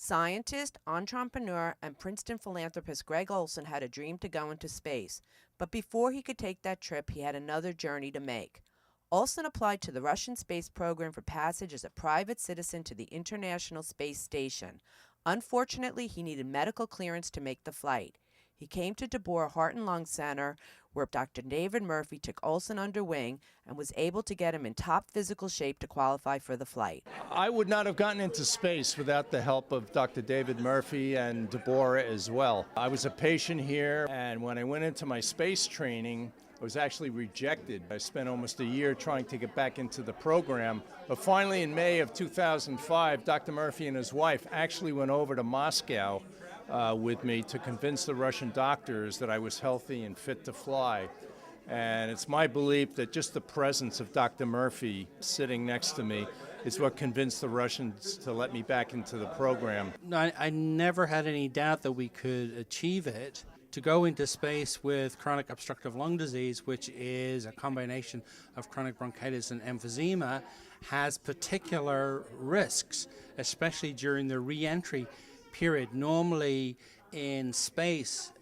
Scientist, entrepreneur, and Princeton philanthropist Greg Olsen had a dream to go into space, but before he could take that trip, he had another journey to make. Olsen applied to the Russian space program for passage as a private citizen to the International Space Station. Unfortunately, he needed medical clearance to make the flight. He came to Deborah Heart and Lung Center, where Dr. David Murphy took Olsen under wing and was able to get him in top physical shape to qualify for the flight. I would not have gotten into space without the help of Dr. David Murphy and Deborah as well. I was a patient here, and when I went into my space training, I was actually rejected. I spent almost a year trying to get back into the program, but finally in May of 2005, Dr. Murphy and his wife actually went over to Moscow with me to convince the Russian doctors that I was healthy and fit to fly. And it's my belief that just the presence of Dr. Murphy sitting next to me is what convinced the Russians to let me back into the program. I never had any doubt that we could achieve it. To go into space with chronic obstructive lung disease, which is a combination of chronic bronchitis and emphysema, has particular risks, especially during the re-entry period. Normally in space,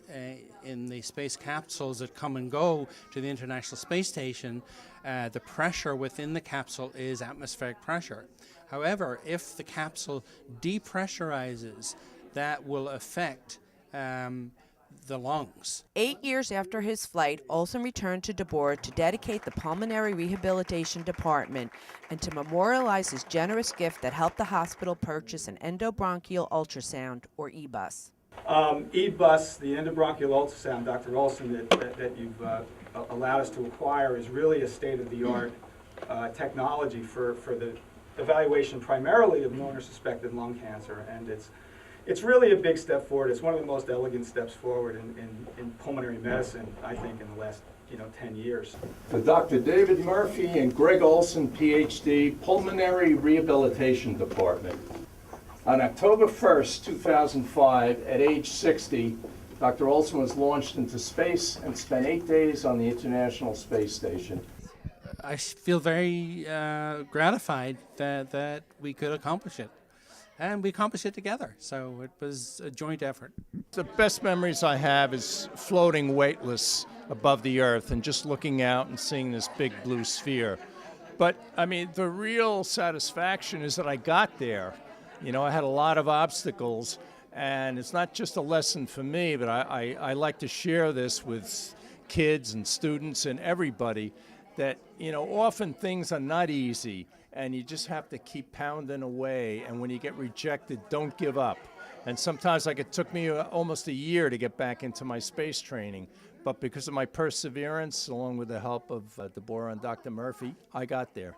in the space capsules that come and go to the International Space Station, the pressure within the capsule is atmospheric pressure. However, if the capsule depressurizes, that will affect the lungs. 8 years after his flight, Olsen returned to Deborah to dedicate the Pulmonary Rehabilitation Department and to memorialize his generous gift that helped the hospital purchase an endobronchial ultrasound, or EBUS. EBUS, the endobronchial ultrasound, Dr. Olsen, that you've allowed us to acquire, is really a state-of-the-art technology for the evaluation primarily of known or suspected lung cancer, and it's really a big step forward. It's one of the most elegant steps forward in pulmonary medicine, I think, in the last 10 years. The Dr. David Murphy and Greg Olsen, Ph.D., Pulmonary Rehabilitation Department. On October 1st, 2005, at age 60, Dr. Olsen was launched into space and spent 8 days on the International Space Station. I feel very gratified that we could accomplish it. And we accomplished it together, so it was a joint effort. The best memories I have is floating weightless above the earth and just looking out and seeing this big blue sphere. But, I mean, the real satisfaction is that I got there. I had a lot of obstacles, and it's not just a lesson for me, but I like to share this with kids and students and everybody that, often things are not easy. And you just have to keep pounding away. And when you get rejected, don't give up. And sometimes, it took me almost a year to get back into my space training. But because of my perseverance, along with the help of Deborah and Dr. Murphy, I got there.